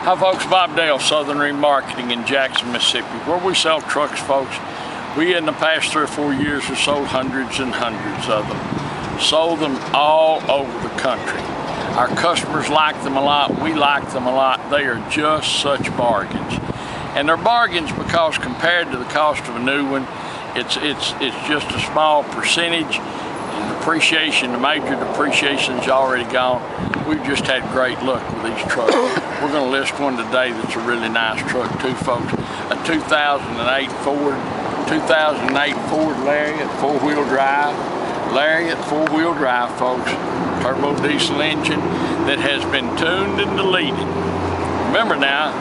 Hi folks, Bob Dale, Southern Remarketing in Jackson, Mississippi, where we sell trucks, folks. We, in the past 3 or 4 years, have sold hundreds and hundreds of them. Sold them all over the country. Our customers like them a lot. We like them a lot. They are just such bargains. And they're bargains because compared to the cost of a new one, it's just a small percentage. And depreciation, the major depreciation is already gone. We've just had great luck with these trucks. We're going to list one today that's a really nice truck too, folks. A 2008 Ford Lariat 4-wheel drive. Lariat 4-wheel drive, folks. Turbo diesel engine that has been tuned and deleted. Remember now,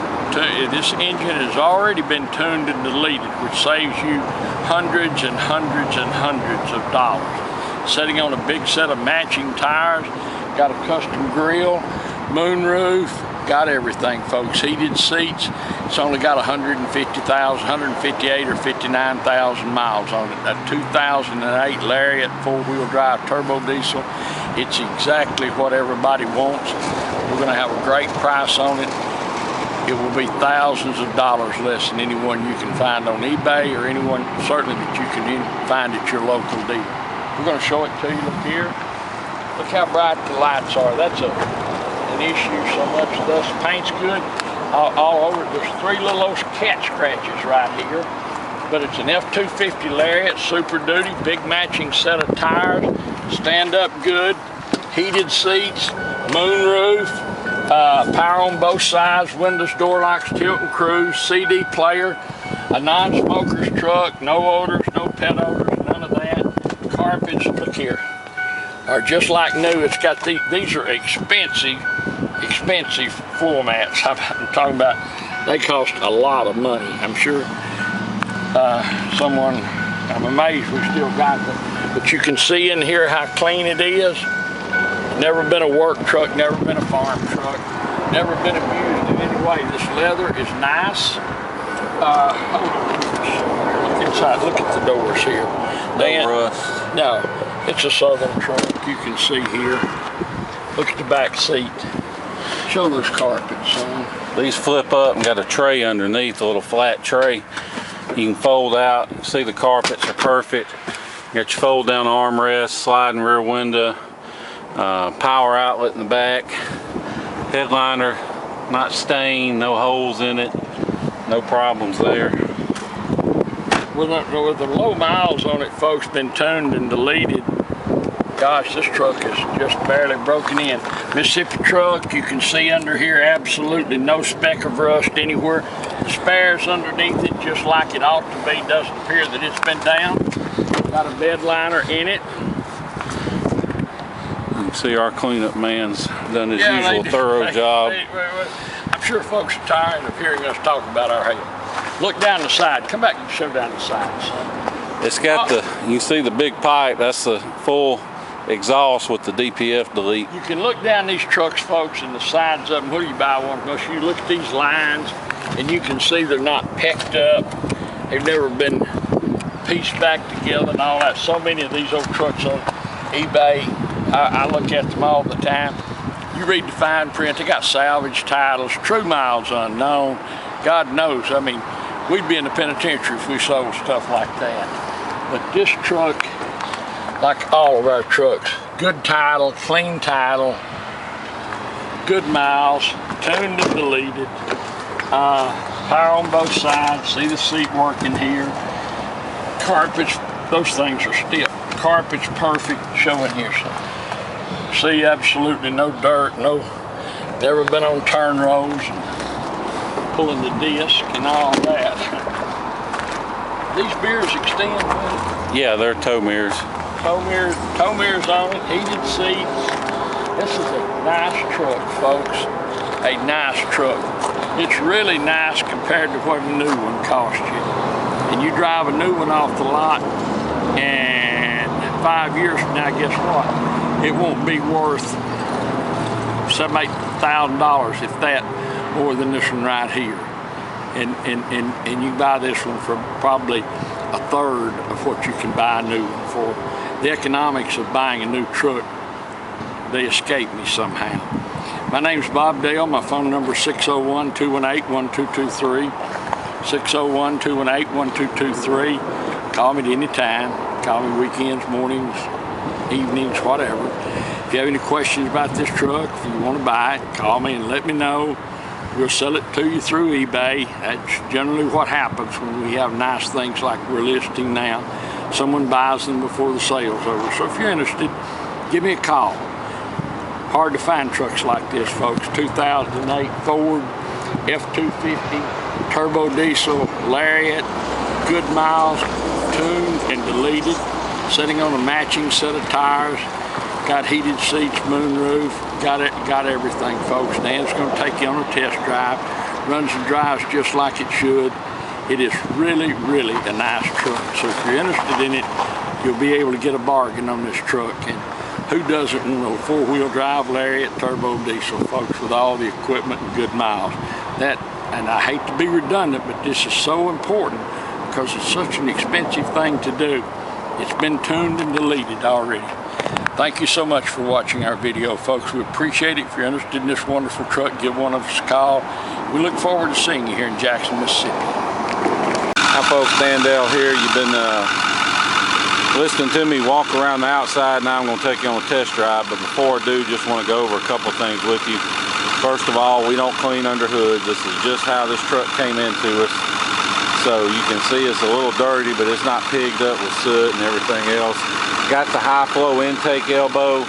this engine has already been tuned and deleted, which saves you hundreds and hundreds and hundreds of dollars. Sitting on a big set of matching tires, got a custom grille, moonroof, got everything, folks. Heated seats. It's only got 158 or 59,000 miles on it. A 2008 Lariat 4-wheel drive turbo diesel. It's exactly what everybody wants. We're going to have a great price on it. It will be thousands of dollars less than anyone you can find on eBay or anyone certainly that you can find at your local dealer. We're going to show it to you. Look here. Look how bright the lights are. That's an issue so much. Thus, paint's good all over. There's 3 little cat scratches right here. But it's an F250 Lariat, Super Duty, big matching set of tires, stand up good, heated seats, moonroof, power on both sides, windows, door locks, tilt and cruise, CD player, a non-smoker's truck, no odors, no pet odors, none of that. Carpets, look here, are just like new. It's got these are expensive floor mats. I'm talking about, they cost a lot of money. I'm sure I'm amazed we still got them. But you can see in here how clean it is. Never been a work truck, never been a farm truck, never been abused in any way. This leather is nice. Hold on, look inside, look at the doors here. No rust. No, it's a Southern truck, you can see here. Look at the back seat. Show those carpets, son. These flip up and got a tray underneath, a little flat tray. You can fold out. You see the carpets are perfect. You got your fold down armrest, sliding rear window, power outlet in the back. Headliner not stained, no holes in it, no problems there. With the low miles on it, folks, been tuned and deleted. Gosh, this truck is just barely broken in. Mississippi truck, you can see under here absolutely no speck of rust anywhere. The spares underneath it just like it ought to be. Doesn't appear that it's been down. Got a bed liner in it. You can see our cleanup man's done his usual thorough job. I'm sure folks are tired of hearing us talk about our hail. Look down the side. Come back and show down the side, son. It's got you can see the big pipe. That's the full exhaust with the DPF delete. You can look down these trucks, folks, and the sides of them. Where do you buy one? Because you look at these lines, and you can see they're not pecked up. They've never been pieced back together and all that. So many of these old trucks on eBay, I look at them all the time. You read the fine print, they got salvage titles, true miles unknown. God knows, I mean, we'd be in the penitentiary if we sold stuff like that. But this truck, like all of our trucks, good title, clean title, good miles, tuned and deleted, power on both sides, see the seat working here, carpets, those things are stiff, carpets perfect, showing here, so see absolutely no dirt, never been on turn rows, pulling the disc and all that. These mirrors extend, buddy. Yeah, they're tow mirrors. Tow mirrors on it, heated seats. This is a nice truck, folks. A nice truck. It's really nice compared to what a new one costs you. And you drive a new one off the lot, and 5 years from now, guess what? It won't be worth $7,000, $8,000, if that, more than this one right here. And you buy this one for probably a third of what you can buy a new one for. The economics of buying a new truck, they escape me somehow. My name's Bob Dale. My phone number is 601-218-1223. 601-218-1223. Call me at any time. Call me weekends, mornings, evenings, whatever. If you have any questions about this truck, if you want to buy it, call me and let me know. We'll sell it to you through eBay. That's generally what happens when we have nice things like we're listing now. Someone buys them before the sale's over. So if you're interested, give me a call. Hard to find trucks like this, folks. 2008 Ford F250 turbo diesel Lariat, good miles, tuned and deleted, sitting on a matching set of tires, got heated seats, moonroof, got everything, folks. Dan's going to take you on a test drive. Runs and drives just like it should. It is really, really a nice truck. So if you're interested in it, you'll be able to get a bargain on this truck. And who doesn't want a four-wheel drive Lariat turbo diesel, folks, with all the equipment and good miles? And I hate to be redundant, but this is so important because it's such an expensive thing to do. It's been tuned and deleted already. Thank you so much for watching our video, folks. We appreciate it. If you're interested in this wonderful truck, give one of us a call. We look forward to seeing you here in Jackson, Mississippi. Hi folks, Dan Dale here. You've been listening to me walk around the outside. Now I'm going to take you on a test drive, but before I do, just want to go over a couple things with you. First of all, we don't clean under hoods. This is just how this truck came into us. So you can see it's a little dirty, but it's not pigged up with soot and everything else. Got the high flow intake elbow.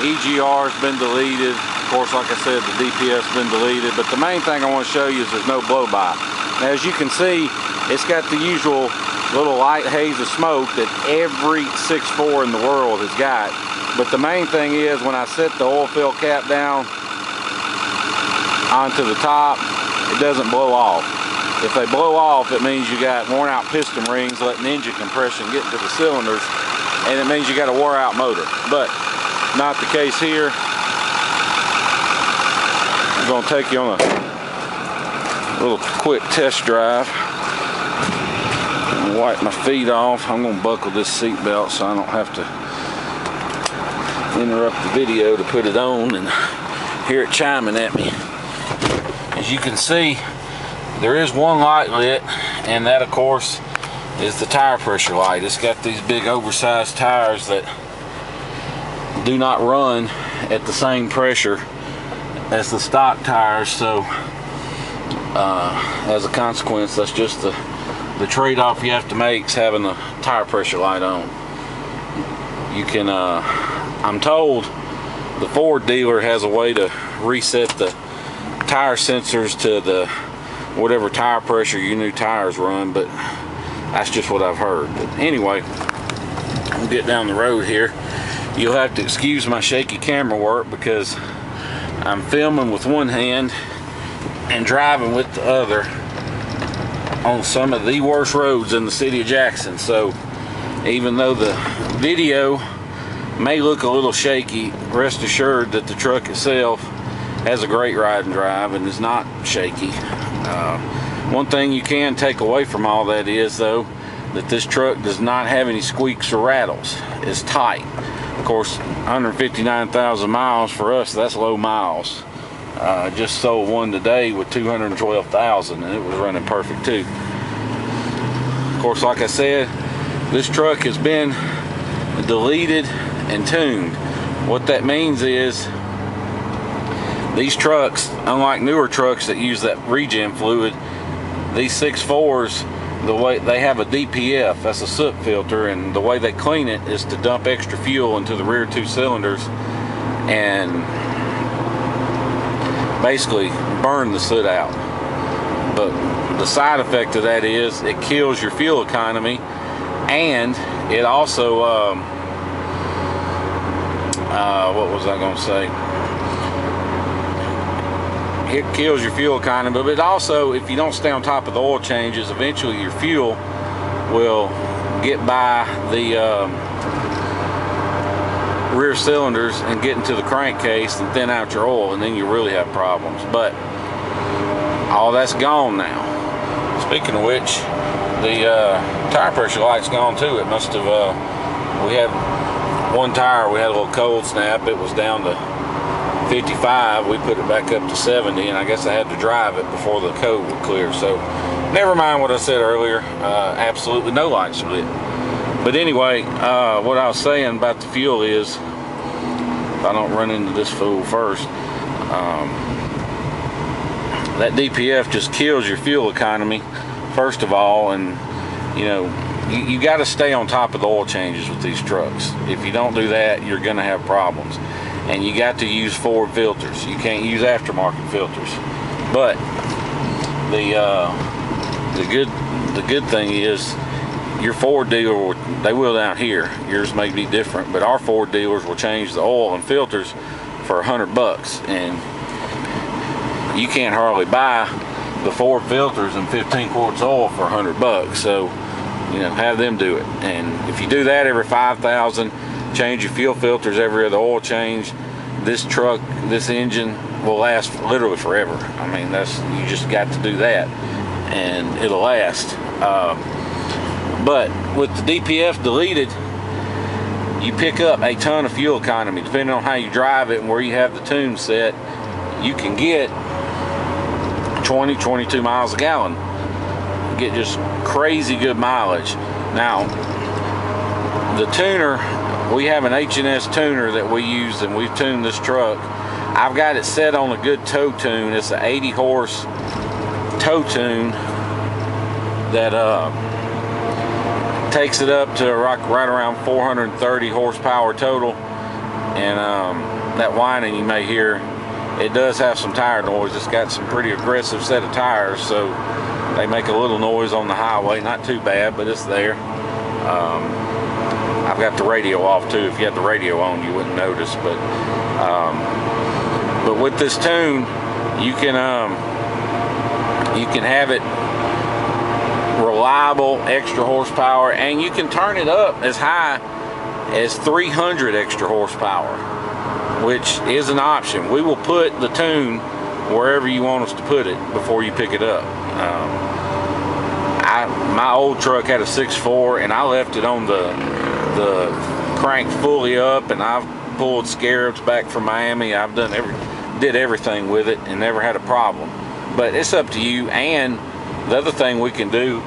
EGR's been deleted. Of course, like I said, the DPF's been deleted, but the main thing I want to show you is there's no blow by. Now, as you can see, it's got the usual little light haze of smoke that every 6.4 in the world has got. But the main thing is when I set the oil fill cap down onto the top, it doesn't blow off. If they blow off, it means you got worn out piston rings letting engine compression get to the cylinders, and it means you got a wore out motor. But not the case here. I'm going to take you on a little quick test drive. Wipe my feet off. I'm going to buckle this seat belt so I don't have to interrupt the video to put it on and hear it chiming at me. As you can see, there is one light lit, and that of course is the tire pressure light. It's got these big oversized tires that do not run at the same pressure as the stock tires, so as a consequence, that's just the trade-off you have to make, is having the tire pressure light on. You can, I'm told the Ford dealer has a way to reset the tire sensors to the whatever tire pressure your new tires run, but that's just what I've heard. But anyway, we'll get down the road here. You'll have to excuse my shaky camera work because I'm filming with one hand and driving with the other on some of the worst roads in the city of Jackson. So even though the video may look a little shaky, rest assured that the truck itself has a great ride and drive and is not shaky. One thing you can take away from all that is, though, that this truck does not have any squeaks or rattles. It's tight. Of course, 159,000 miles for us, that's low miles. Just sold one today with 212,000 and it was running perfect too. Of course, like I said, this truck has been deleted and tuned. What that means is these trucks, unlike newer trucks that use that regen fluid, these 6.4s, the way they have a DPF, that's a soot filter, and the way they clean it is to dump extra fuel into the rear two cylinders and basically burn the soot out. But the side effect of that is it kills your fuel economy, and it also what was I gonna say? It kills your fuel economy, but it also, if you don't stay on top of the oil changes, eventually your fuel will get by the rear cylinders and get into the crankcase and thin out your oil, and then you really have problems. But all that's gone now. Speaking of which, the tire pressure light's gone too. It must have, we had one tire, we had a little cold snap. It was down to 55, we put it back up to 70, and I guess I had to drive it before the code would clear. So never mind what I said earlier, absolutely no lights lit. But anyway, what I was saying about the fuel is, if I don't run into this fool first, that DPF just kills your fuel economy, first of all, and you know, you got to stay on top of the oil changes with these trucks. If you don't do that, you're going to have problems. And you got to use forward filters. You can't use aftermarket filters. But the good thing is, your Ford dealer, they will down here. Yours may be different, but our Ford dealers will change the oil and filters for $100, and you can't hardly buy the Ford filters and 15 quarts of oil for $100. So, you know, have them do it. And if you do that every 5,000, change your fuel filters every other oil change, this truck, this engine will last literally forever. I mean, you just got to do that, and it'll last. But with the DPF deleted, you pick up a ton of fuel economy. Depending on how you drive it and where you have the tune set, you can get 20, 22 miles a gallon. Get just crazy good mileage. Now, the tuner, we have an H&S tuner that we use, and we've tuned this truck. I've got it set on a good tow tune. It's an 80 horse tow tune that takes it up to right around 430 horsepower total. And that whining you may hear, it does have some tire noise. It's got some pretty aggressive set of tires, so they make a little noise on the highway. Not too bad, but it's there. I've got the radio off too. If you had the radio on, you wouldn't notice. But with this tune, you can have it reliable, extra horsepower, and you can turn it up as high as 300 extra horsepower, which is an option. We will put the tune wherever you want us to put it before you pick it up. My old truck had a 6.4, and I left it on the crank fully up, and I've pulled scarabs back from Miami. I've did everything with it and never had a problem. But it's up to you. And the other thing we can do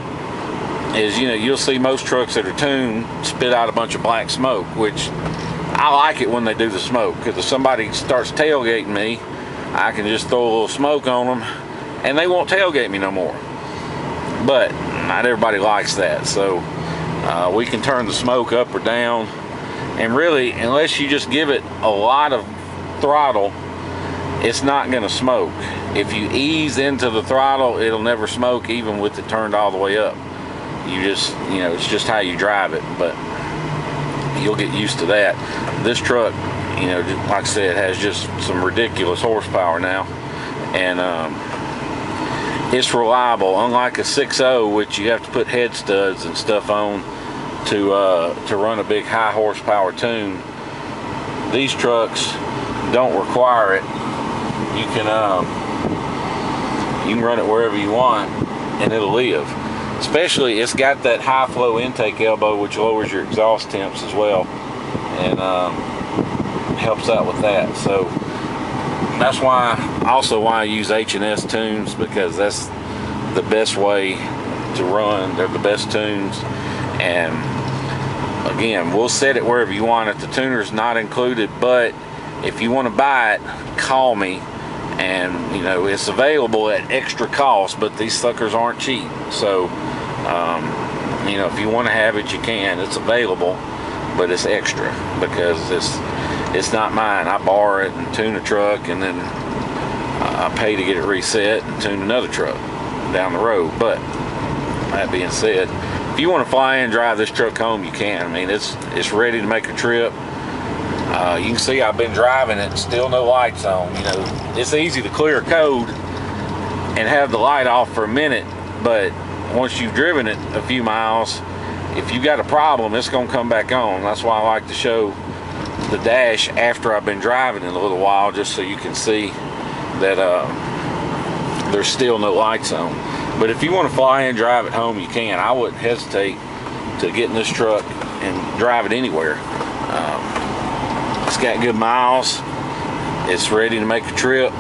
is, you know, you'll see most trucks that are tuned spit out a bunch of black smoke, which I like it when they do the smoke, because if somebody starts tailgating me, I can just throw a little smoke on them and they won't tailgate me no more. But not everybody likes that, so we can turn the smoke up or down. And really, unless you just give it a lot of throttle, it's not going to smoke. If you ease into the throttle, it'll never smoke, even with it turned all the way up. You just, you know, it's just how you drive it, but you'll get used to that. This truck, you know, like I said, has just some ridiculous horsepower now, and it's reliable. Unlike a 6.0, which you have to put head studs and stuff on to run a big high horsepower tune, these trucks don't require it. You can run it wherever you want and it'll live. Especially, it's got that high flow intake elbow, which lowers your exhaust temps as well, and helps out with that. So that's why I use H&S tunes, because that's the best way to run. They're the best tunes. And again, we'll set it wherever you want it. The tuner's not included, but if you want to buy it, call me. And you know, it's available at extra cost, but these suckers aren't cheap. So you know, if you want to have it, you can. It's available, but it's extra, because it's not mine. I borrow it and tune a truck, and then I pay to get it reset and tune another truck down the road. But that being said, if you want to fly in and drive this truck home, you can. I mean, it's ready to make a trip. You can see I've been driving it, still no lights on. You know, it's easy to clear a code and have the light off for a minute, but once you've driven it a few miles, if you got a problem, it's going to come back on. That's why I like to show the dash after I've been driving it a little while, just so you can see that there's still no lights on. But if you want to fly in and drive it home, you can. I wouldn't hesitate to get in this truck and drive it anywhere. It's got good miles. It's ready to make a trip.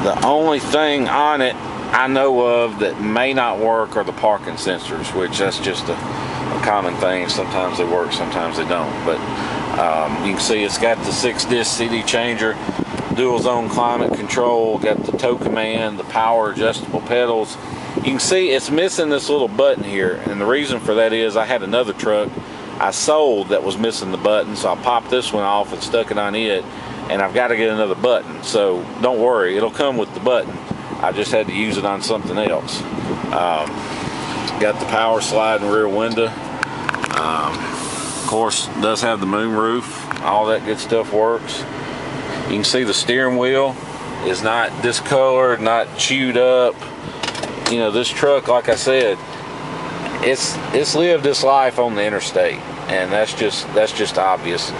The only thing on it I know of that may not work are the parking sensors, which that's just a common thing. Sometimes they work, sometimes they don't. But you can see it's got the 6-disc CD changer, dual zone climate control, got the tow command, the power adjustable pedals. You can see it's missing this little button here, and the reason for that is I had another truck I sold that was missing the button, so I popped this one off and stuck it on it, and I've got to get another button. So don't worry, it'll come with the button. I just had to use it on something else. Got the power sliding rear window. Of course, does have the moon roof. All that good stuff works. You can see the steering wheel is not discolored, not chewed up. You know, this truck, like I said, it's lived its life on the interstate, and that's just obvious.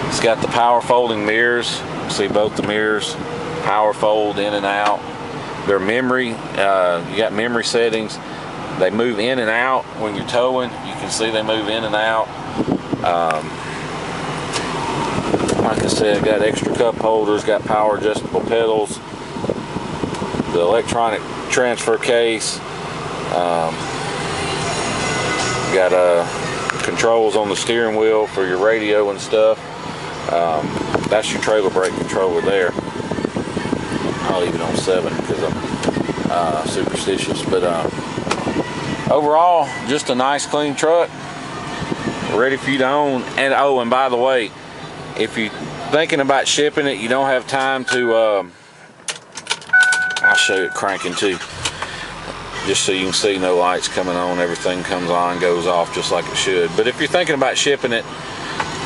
It's got the power folding mirrors. See both the mirrors power fold in and out. They're memory. You got memory settings. They move in and out when you're towing. You can see they move in and out. Like I said, got extra cup holders, got power adjustable pedals, the electronic transfer case, got controls on the steering wheel for your radio and stuff. That's your trailer brake controller there. I'll leave it on 7 because I'm superstitious. But overall, just a nice clean truck, ready for you to own. And oh, and by the way, if you're thinking about shipping it, you don't have time to I'll show you it cranking too, just so you can see no lights coming on. Everything comes on, goes off just like it should. But if you're thinking about shipping it,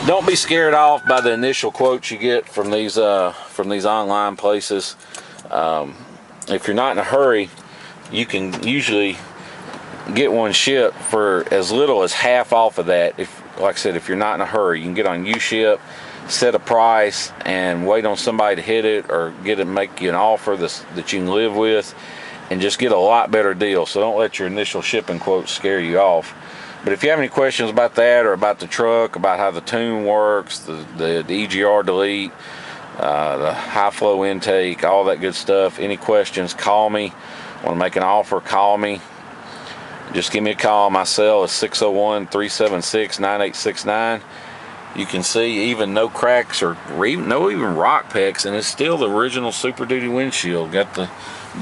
don't be scared off by the initial quotes you get from these online places. If you're not in a hurry, you can usually get one shipped for as little as half off of that. If, like I said, if you're not in a hurry, you can get on UShip, set a price, and wait on somebody to hit it or get it, make you an offer that you can live with, and just get a lot better deal. So don't let your initial shipping quotes scare you off. But if you have any questions about that, or about the truck, about how the tune works, the EGR delete, the high flow intake, all that good stuff, any questions, call me. Want to make an offer, call me. Just give me a call. My cell is 601-376-9869. You can see even no cracks or even rock pecks, and it's still the original Super Duty windshield. Got the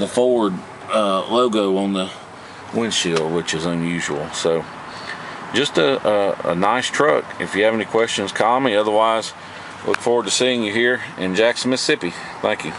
Ford logo on the windshield, which is unusual. So just a nice truck. If you have any questions, call me. Otherwise, look forward to seeing you here in Jackson, Mississippi. Thank you.